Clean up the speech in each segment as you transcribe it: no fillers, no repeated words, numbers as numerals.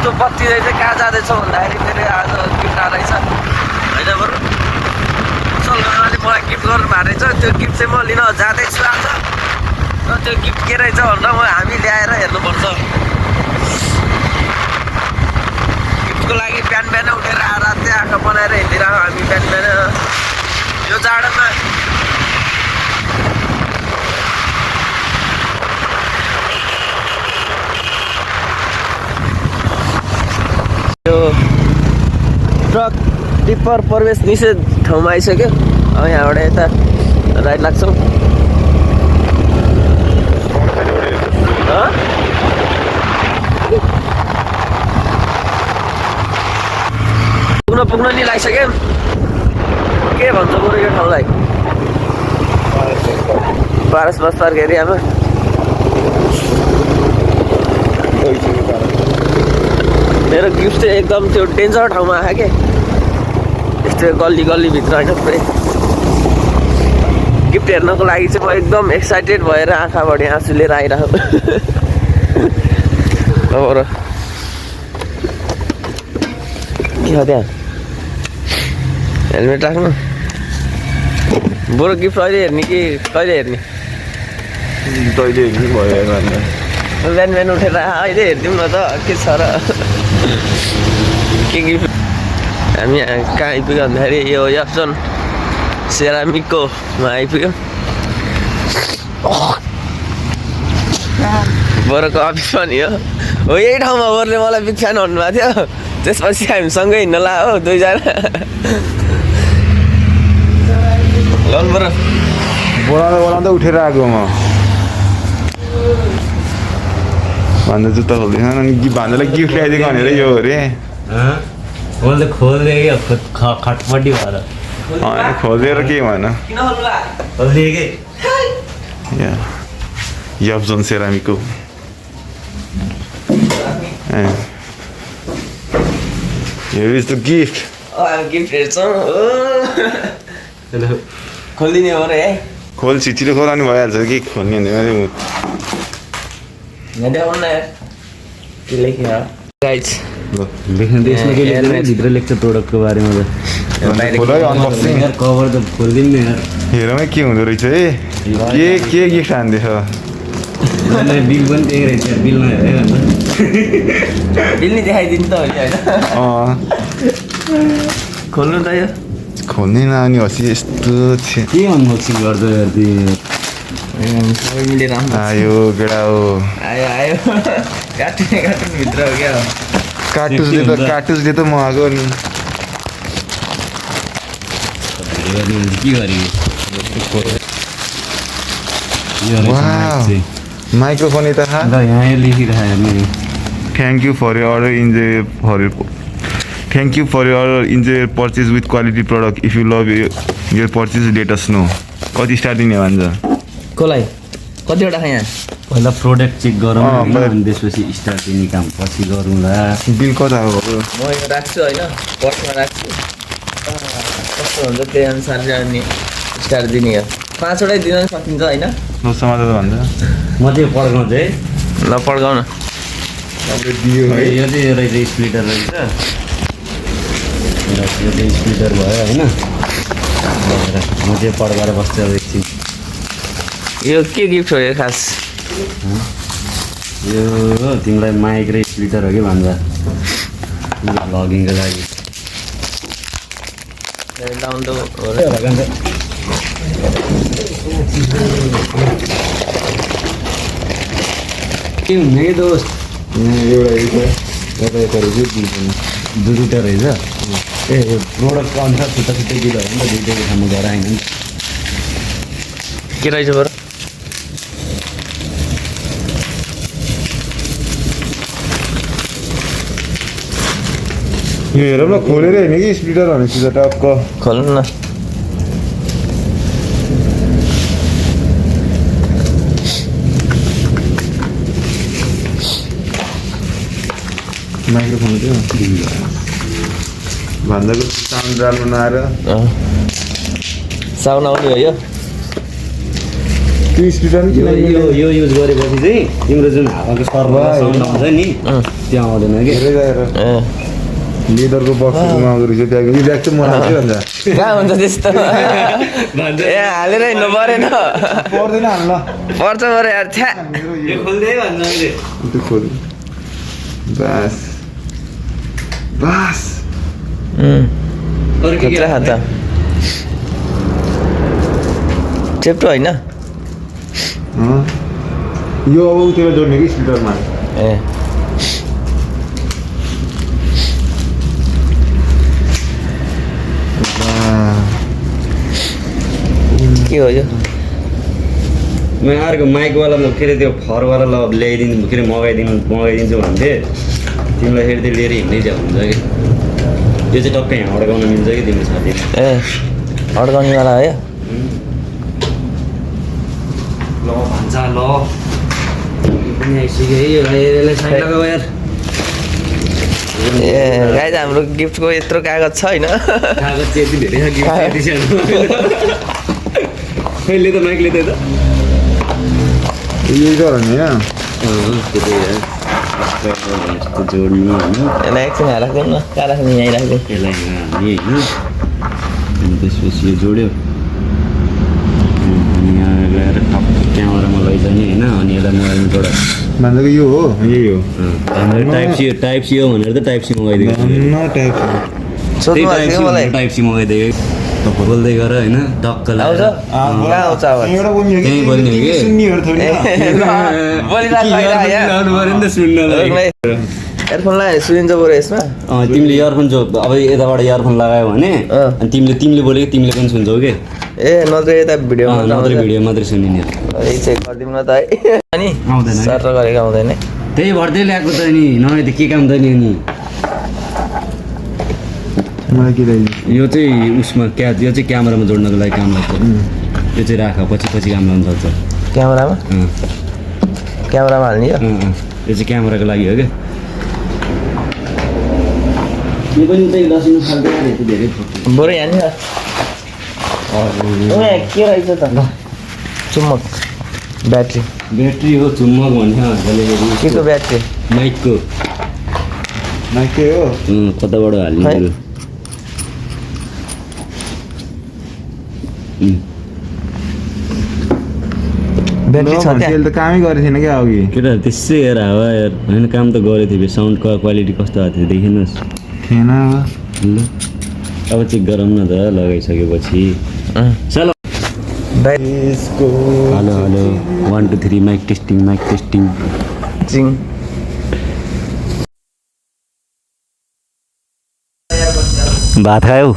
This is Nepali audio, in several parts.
त्यो बत्ती चाहिँ कहाँ जाँदैछ भन्दाखेरि फेरि आज गिफ्ट आएछ होइन बरु सलमानले मलाई गिफ्ट गर्नु भएको रहेछ त्यो गिफ्ट चाहिँ म लिन जाँदैछु आज र त्यो गिफ्ट के रहेछ भनेर हामी ल्याएर हेर्नुपर्छ गिफ्टको लागि बिहान बिहान उठेर रातै आँखा बनाएर हिँडिरहेको हामी बिहान बिहान यो जाडोमा यो ट्रक टिप्पर प्रवेश निषेध ठाउँमा आइसक्यो अब यहाँबाट यता राइट लाग्छौँ पुग्न नि लागिसक्यो के भन्छ बरु यो ठाउँलाई पारस बस पार्क एरियामा मेरो गिफ्ट चाहिँ एकदम त्यो डेन्जर ठाउँमा आयो क्या यस्तो गल्ली गल्लीभित्र होइन पुरै गिफ्ट हेर्नको लागि चाहिँ म एकदम एक्साइटेड भएर आँखाबाट आँसु लिएर आइरहेको अब के हो त्यहाँ हेलमेट राख्नु बरु गिफ्ट अहिले हेर्ने कि कहिले हेर्ने तैँले हेर्नु भयो बिहान बिहान उठेर अहिले हेरिदिउँ न त के छ र के गिफ्ट हामी कहाँ आइपुग्यो भन्दाखेरि यो यप्सन सेरामिककोमा आइपुग्यो बरुको अफिस पनि हो यही ठाउँमा बरुले मलाई बिग फ्यान भन्नुभएको थियो त्यसपछि हामी सँगै हिँड्न ला हो दुईजना ल बरु बोलाउँदा उठेर आएको म भन्दा जुत्ता खोल्दैन अनि भन्दालाई गिफ्ट ल्याइदिएको भनेर यो अरे मैले त खोलिदिएँ क्या खटपट्टि भएर खोलेर के भन खोलिदिएँ यप्सन सेरामिकको Here is the gift. Gift हेर्छौँ खोलिदिने हो रे है खोल छिटो खोलाउनु भइहाल्छ कि खोल्ने भित्र लेख्छ प्रोडक्टको बारेमा कभर त खोलिदिनु नि हेरौँ के हुँदो रहेछ है के गिफ्ट हान्दैछ बिल पनि त्यही रहेछ बिल नहेरे बिल नि देखाइदिनु त होइन खोल्नु त यो खोल्ने नानी हसी यस्तो के अनबक्सिङ गर्छ सबै मिलेर आयो केटा हो आयो कार्टुन भित्र हो क्या कार्टुसले त मगाएको नि के गरे माइक्रोफोन यता यहाँ लेखिरहेको Thank you for your order. Thank you for your order. Enjoy your purchase with quality product. If you love your purchase, let us know. कति स्टार दिने भन्छ कसलाई कतिवटा यहाँ पहिला प्रोडक्ट चेक गरौँ अनि त्यसपछि स्टार दिने काम पछि गरौँला बिल कता हो म यो राख्छु होइन पर्समा राख्छु कस्तो हुन्छ त्यही अनुसार अनि स्टार दिने हो 5 वटै दिन सकिन्छ होइन समाज भन्छ म त्यो पड्काउँछु है ल पड्काउन दियो है यो चाहिँ रहेछ स्प्लिटर रहेछ यो चाहिँ स्प्लिटर भयो होइन म चाहिँ पड्काएर बस्छु अब एकछिन यो के गिफ्ट हो यो खास यो तिमीलाई माइक र स्प्लिटर हो कि भन्छ भ्लगिङको लागि डाउन त के हुने कि दोस्त एउटा दुईवटा रहेछ ए प्रोडक्टको अनुसार छुट्टा छुट्टै बिलहरू नि त दुईवटै ठाउँमा गएर आएन नि के रहेछ बरु यो हेरौँ न खोलेर हेर्ने कि स्प्लिटर भनेपछि त टक्क खोल्नु न माइक्रोफोन थियो भन्दाको साउन्ड राम्रो नआएर साउन्ड आउने हो यो त्यो स्पिकर नि किन यो युज गरेपछि चाहिँ तिम्रो जुन हावाको सर्भर साउन्ड आउँछ नि त्यो आउँदैन कि लेदरको बक्समा आउँदो रहेछ त्यहाँ यो ब्याग चाहिँ मलाई के भन्छ कहाँ हुन्छ त्यस्तो ए हालेर हिँड्नु परेन पर्दैन हाल्न पर्छ पऱ्यो यार छ्या यो खोल्दै भन्छ अहिले त्यो खोल बस बस अरू के खुद्रा खाता चेप्टो होइन यो अब उतिर जोड्ने कि स्पिकरमा ए के हो यो म अर्को माइकवाला के अरे त्यो फरवाला ल्याइदिनु के अरे मगाइदिन्छु भन्थे तिमीलाई फेरि त्यो लिएर हिँड्नै हुन्छ कि यो चाहिँ टक्कै यहाँ अड्काउन मिल्छ कि तिम्रो साथी ए अड्काउनेवाला है ल भन्छ ल पनि आइसक्यो है यो यसलाई साइड लगाऊ यार ए गाइज हाम्रो गिफ्टको यत्रो कागज छ होइन कागज चाहिँ यति धेरै छ गिफ्ट यति सानो कहिले त माइकले त यो गर्ने होइन त्यो जोड्नु होइन यसलाई एकछिन यहाँ राख्दैन न कहाँ राख्ने यहीँ राख्दैन यसलाई हामी होइन अनि त्यसपछि यो जोड्यो अनि यहाँ गएर टक्क क्यामेरामा लैजाने होइन अनि यसलाई मोबाइलमा जोड भनेको यो हो यही हो टाइप सी हो भनेर त टाइप सी मगाइदिएको सोध्नु भएको थियो मलाई टाइप सी मगाइदिएको बोल्दै गर होइन टक्क आउँछ कहाँ आउँछ आवाज त्यहीँ बोल्ने हो कि एयरफोन लगायो सुनिन्छ बरु यसमा तिमीले इयरफोन जो अब यताबाट इयरफोन लगायो भने अनि तिमीले बोलेको तिमीले पनि सुन्छौ कि ए नत्र यता भिडियो मात्रै भिडियो मात्रै सुनिने चेक गरिदिउँ न त है अनि आउँदैन सर गरेको आउँदैन त्यही भर्दै ल्याएको त नि नभए त के काम त नि मलाई के लाग्यो यो चाहिँ उसमा यो चाहिँ क्यामेरामा जोड्नको लागि काम लाग्छ यो चाहिँ राख पछि काम लाग्न सक्छ क्यामेरामा हाल्ने यो चाहिँ क्यामेराको लागि हो क्या यो पनि उतै लसिनु खाल्दै धेरै बरु यहाँनिर के रहेछ त चुम्बक ब्याट्री हो चुम्बक भन्ने के को ब्याट्री माइकको हो कताबाट हाल्ने ब्याट्री छ त्यहाँ त कामै गरेको थिएन क्या अघि केटाहरू त्यसै हेर हावा यार होइन काम त गरेको थियो साउन्डको क्वालिटी कस्तो आएको थियो देखिनुहोस् थिएन ल अब चेक गरौँ न त लगाइसकेपछि चलो हेलो 1 2 3 माइक टेस्टिङ चिङ भात खायौ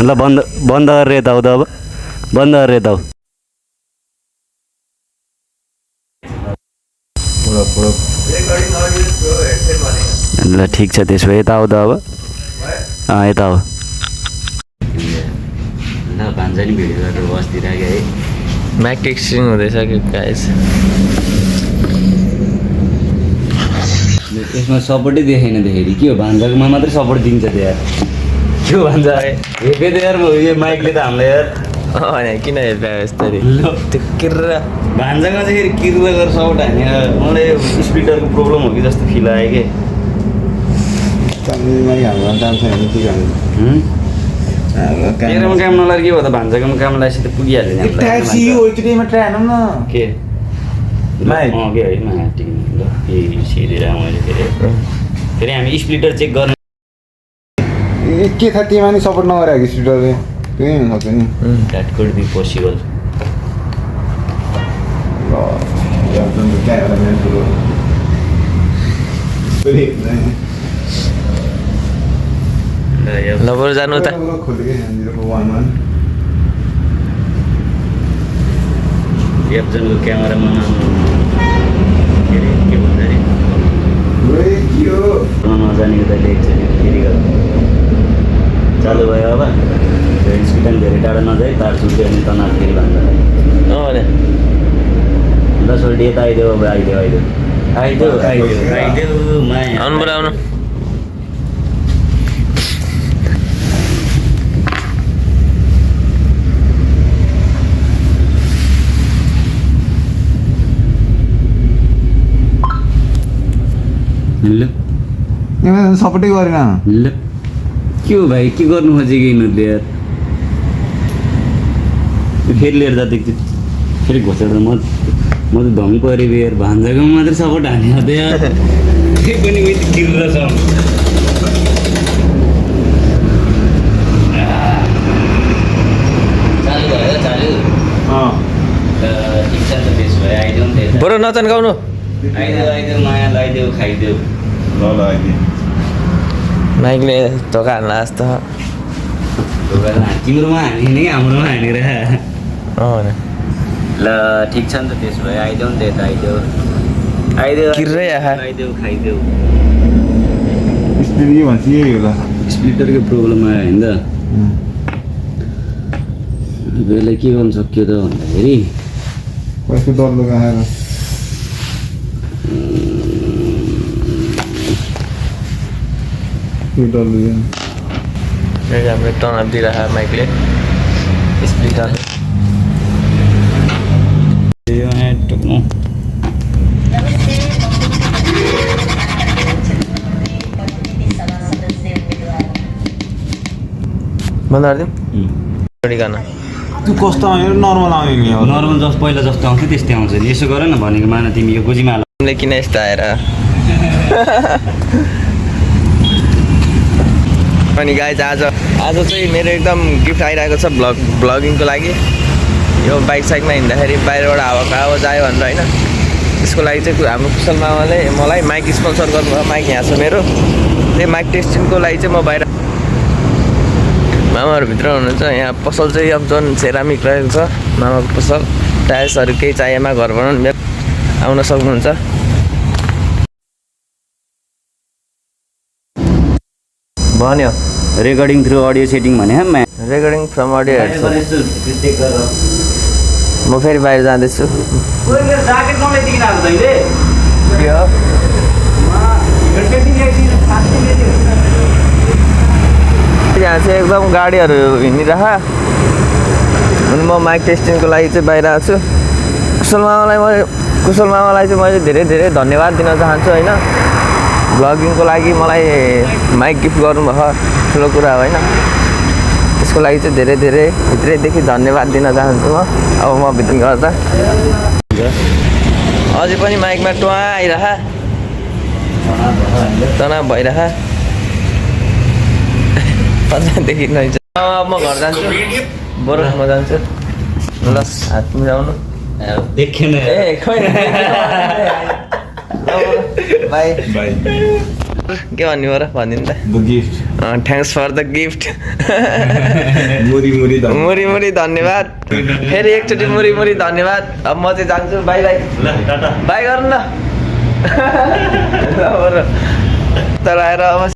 ल बन्द गरेर यता आऊ त अब बन्द गरेर यता आऊ ल ठिक छ त्यसो भए यता आऊ त अब यता आऊ ल भान्जा नि भिडियो गरेर बस्दिरहेको है म्याक टेक्स्टिङ हुँदैछ कि गाइस यसमा सपोर्टै देखेन देखेरी के हो भान्जाकोमा मात्रै सपोर्ट दिन्छ त यार के भन्छ हेपे त यार यो माइकले त हामीलाई यार होइन किन हेर्दा यस्तरी त्यो किर्रा भान्जामा चाहिँ फेरि किर्दा गरेर सपोर्ट हाने मलाई स्पिकरको प्रब्लम हो कि जस्तो फिल आयो कि तेरोमा काम नलाएर के भयो त भान्जाकोमा काम लगाएपछि त पुगिहाल्यो नि के के है ल सिधै मैले फेरि हामी स्प्लिटर चेक गर्ने के था त्यहीमा नि सपोर्ट नगरेको स्पिकरले त्यही हुनसक्छ नि द्याट कुड बी पोसिबल ल बरु जानु त एकजनको क्यामेरामा के अरे के भन्छ अरे नजानेको त लेख्छ नि फेरि चालु भयो अब स्पिड धेरै टाढा नजाए तार सुल्ट्यो भने तनाव फेरि भन्छ ल सोल्टी यता आइदेऊ अब आइदेऊ माया आउनु बरु आउनु ल सपोर्टै गरेन ल के हो भाइ के गर्नु खोजेको यिनीहरूले यार फेरि लिएर जाँदै थियो फेरि घोषणा म त धम परेको यार भान्जाको मात्रै सपोर्ट हाने त यार त्यही पनि उयो किर्र छ चालु भयो चालु ठिक छ नि त त्यसो भए आइदेऊ नि त बरु नचन्काउनु आइदेऊ माया लगाइदेऊ खाइदेऊ ल अहिले माइकले धोका हान्ला जस्तो तिम्रोमा हाने नि हाम्रोमा हानेर भने ल ठिक छ नि त त्यसो भए आइदेऊ नि त आइदेऊ आइदेऊ किर्रै आहा आइदेऊ खाइदेऊ स्पिड के भन्छ यही होला स्प्लिटरको प्रब्लम आयो होइन त बेला के गर्नु सक्यो त भन्दाखेरि कस्तो डरलो आएर के डरलो हाम्रो टर्न दिइरह माइकले स्पिकर बन्द गरिदिउँ गाना त्यो कस्तो आयो नर्मल आयो नि नर्मल जस्तो पहिला जस्तो आउँथ्यो त्यस्तै आउँछ नि यसो गर न भनेको मान तिमी यो गोजीमा हाल तिमीले किन यस्तो आएर अनि गाइज आज चाहिँ मेरो एकदम गिफ्ट आइरहेको छ ब्लगिङको लागि यो बाइक साइकमा हिँड्दाखेरि बाहिरबाट हावाको आवाज आयो भनेर होइन त्यसको लागि चाहिँ हाम्रो कुशल मामाले मलाई माइक स्पोन्सर गर्नुभयो माइक यहाँ छ मेरो त्यही माइक टेस्टिङको लागि चाहिँ म बाहिर मामाहरूभित्र हुनुहुन्छ यहाँ पसल चाहिँ अब जुन सेरामिक रहेको छ मामाको पसल टाइल्सहरू केही चाहिएमा घर बनाउनु आउन सक्नुहुन्छ भन्यो रेकर्डिङ थ्रु अडियो सेटिङ भने रेकर्डिङ फ्रम अडियो म फेरि बाहिर जाँदैछु के हो यहाँ चाहिँ एकदम गाडीहरू हिँडिरह अनि म माइक टेस्टिङको लागि चाहिँ बाहिर आएको छु कुशल मामालाई चाहिँ मैले धेरै धेरै धन्यवाद दिन चाहन्छु होइन ब्लगिङको लागि मलाई माइक गिफ्ट गर्नुभयो ठुलो कुरा हो होइन त्यसको लागि चाहिँ धेरै धेरै भित्रैदेखि धन्यवाद दिन चाहन्छु म अब म भित्र गर्दा अझै पनि माइकमा टुवा आइरह तनाव भइरह पछाडिदेखि नै अब म घर जान्छु बरु म जान्छु ल हात मिलाउनु देखेन ए खोइ बाई बाई के भन्नु हो र भनिदिनु त the gift thanks for the gift मुरी मुरी धन्यवाद फेरि एकचोटि मुरी धन्यवाद अब म चाहिँ जान्छु बाई बाई बाई गर्नु न तर आएर अब